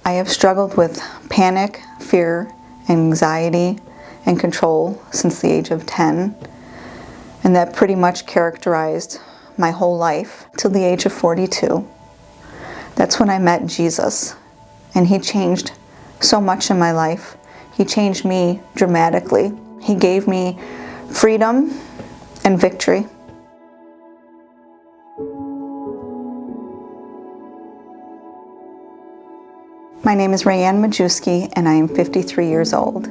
I have struggled with panic, fear, anxiety, and control since the age of 10, and that pretty much characterized my whole life till the age of 42. That's when I met Jesus, and He changed so much in my life. He changed me dramatically. He gave me freedom and victory. My name is Rayanne Majewski, and I am 53 years old.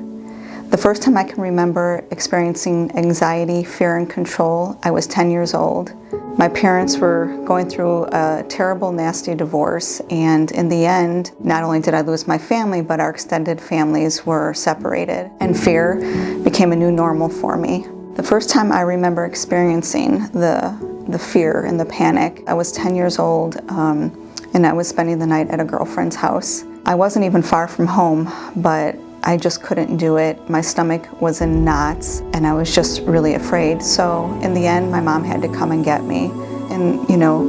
The first time I can remember experiencing anxiety, fear, and control, I was 10 years old. My parents were going through a terrible, nasty divorce, and in the end, not only did I lose my family, but our extended families were separated, and fear became a new normal for me. The first time I remember experiencing the fear and the panic, I was 10 years old, and I was spending the night at a girlfriend's house. I wasn't even far from home, but I just couldn't do it. My stomach was in knots, and I was just really afraid. So in the end, my mom had to come and get me. And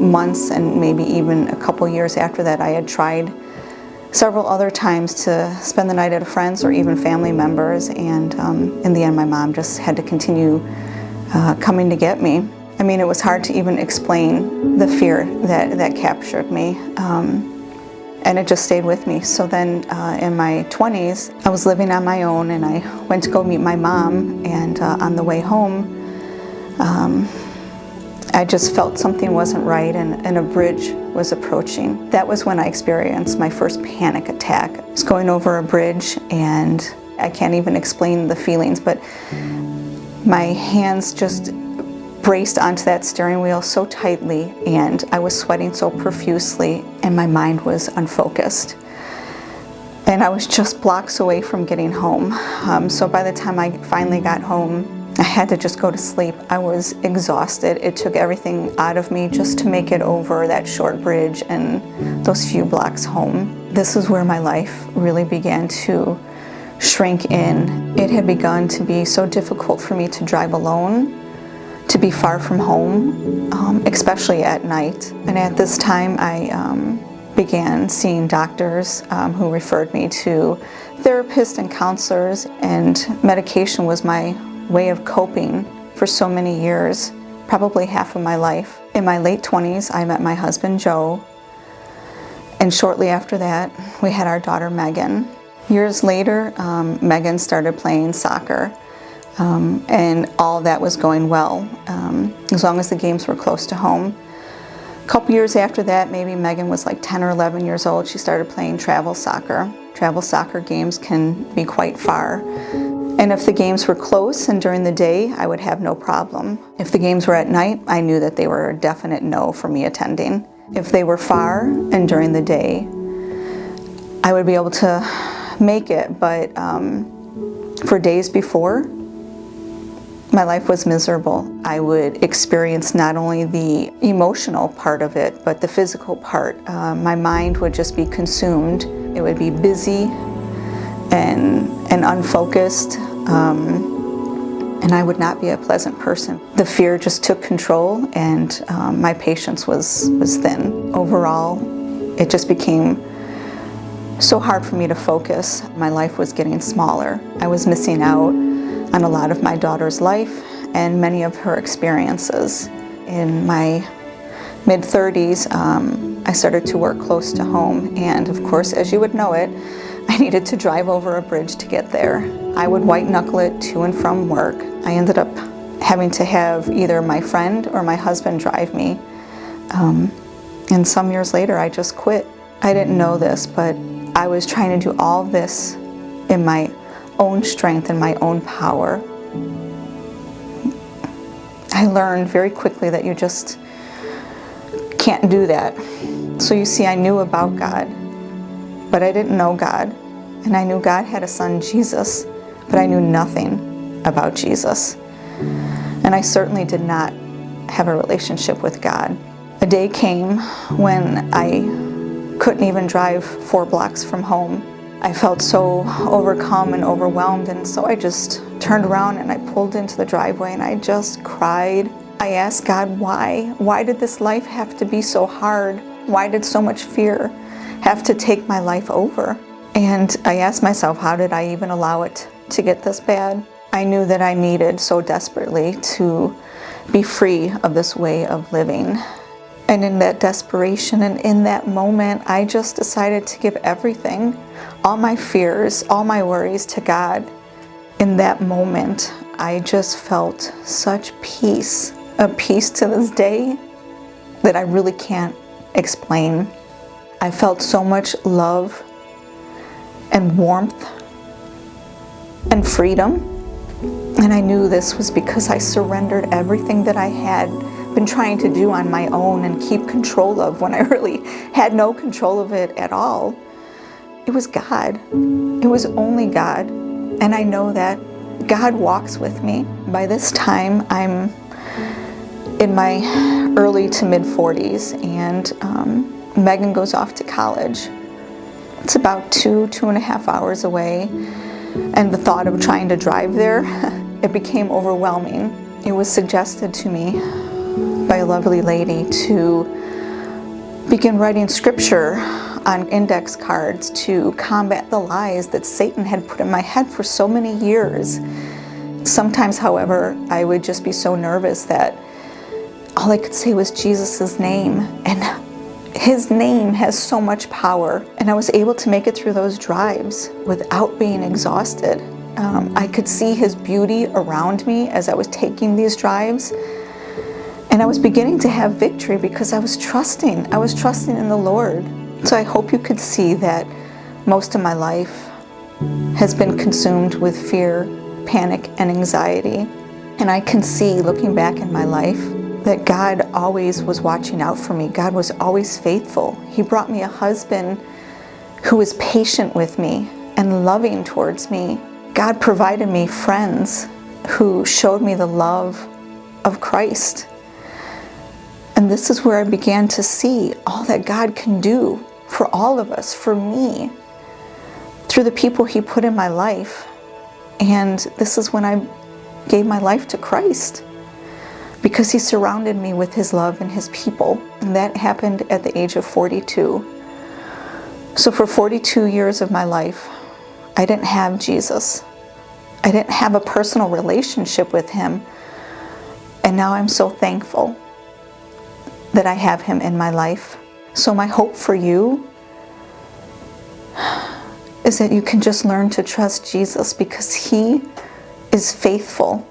months and maybe even a couple years after that, I had tried several other times to spend the night at a friend's or even family members, and in the end, my mom just had to continue coming to get me. I mean, it was hard to even explain the fear that captured me. And it just stayed with me. So then in my 20s, I was living on my own, and I went to go meet my mom, and on the way home, I just felt something wasn't right, and a bridge was approaching. That was when I experienced my first panic attack. I was going over a bridge, and I can't even explain the feelings, but my hands just braced onto that steering wheel so tightly, and I was sweating so profusely, and my mind was unfocused. And I was just blocks away from getting home. So by the time I finally got home, I had to just go to sleep. I was exhausted. It took everything out of me just to make it over that short bridge and those few blocks home. This is where my life really began to shrink in. It had begun to be so difficult for me to drive alone, to be far from home, especially at night. And at this time, I began seeing doctors who referred me to therapists and counselors, and medication was my way of coping for so many years, probably half of my life. In my late 20s, I met my husband, Joe, and shortly after that, we had our daughter, Megan. Years later, Megan started playing soccer. And all that was going well, as long as the games were close to home. A couple years after that, maybe Megan was like 10 or 11 years old, she started playing travel soccer. Travel soccer games can be quite far. And if the games were close and during the day, I would have no problem. If the games were at night, I knew that they were a definite no for me attending. If they were far and during the day, I would be able to make it, but for days before, my life was miserable. I would experience not only the emotional part of it, but the physical part. My mind would just be consumed. It would be busy and unfocused, and I would not be a pleasant person. The fear just took control, and my patience was thin. Overall, it just became so hard for me to focus. My life was getting smaller. I was missing out on a lot of my daughter's life and many of her experiences. In my mid-30s, I started to work close to home, and of course, as you would know it, I needed to drive over a bridge to get there. I would white-knuckle it to and from work. I ended up having to have either my friend or my husband drive me. And some years later, I just quit. I didn't know this, but I was trying to do all this in my own strength and my own power. I learned very quickly that you just can't do that. So you see, I knew about God, but I didn't know God. And I knew God had a son, Jesus, but I knew nothing about Jesus. And I certainly did not have a relationship with God. A day came when I couldn't even drive 4 blocks from home. I felt so overcome and overwhelmed, and so I just turned around and I pulled into the driveway and I just cried. I asked God, why? Why did this life have to be so hard? Why did so much fear have to take my life over. And I asked myself, how did I even allow it to get this bad? I knew that I needed so desperately to be free of this way of living. And in that desperation and in that moment, I just decided to give everything, all my fears, all my worries to God. In that moment, I just felt such peace, a peace to this day that I really can't explain. I felt so much love and warmth and freedom. And I knew this was because I surrendered everything that I had been trying to do on my own and keep control of when I really had no control of it at all. It was God. It was only God. And I know that God walks with me. By this time, I'm in my early to mid 40s, and Megan goes off to college. It's about 2.5 hours away. And the thought of trying to drive there, it became overwhelming. It was suggested to me by a lovely lady to begin writing scripture on index cards to combat the lies that Satan had put in my head for so many years. Sometimes, however, I would just be so nervous that all I could say was Jesus' name, and His name has so much power. And I was able to make it through those drives without being exhausted. I could see His beauty around me as I was taking these drives. And I was beginning to have victory because I was trusting. I was trusting in the Lord. So I hope you could see that most of my life has been consumed with fear, panic, and anxiety. And I can see, looking back in my life, that God always was watching out for me. God was always faithful. He brought me a husband who was patient with me and loving towards me. God provided me friends who showed me the love of Christ. And this is where I began to see all that God can do for all of us, for me, through the people He put in my life. And this is when I gave my life to Christ, because He surrounded me with His love and His people. And that happened at the age of 42. So for 42 years of my life, I didn't have Jesus. I didn't have a personal relationship with Him. And now I'm so thankful that I have Him in my life. So my hope for you is that you can just learn to trust Jesus, because He is faithful.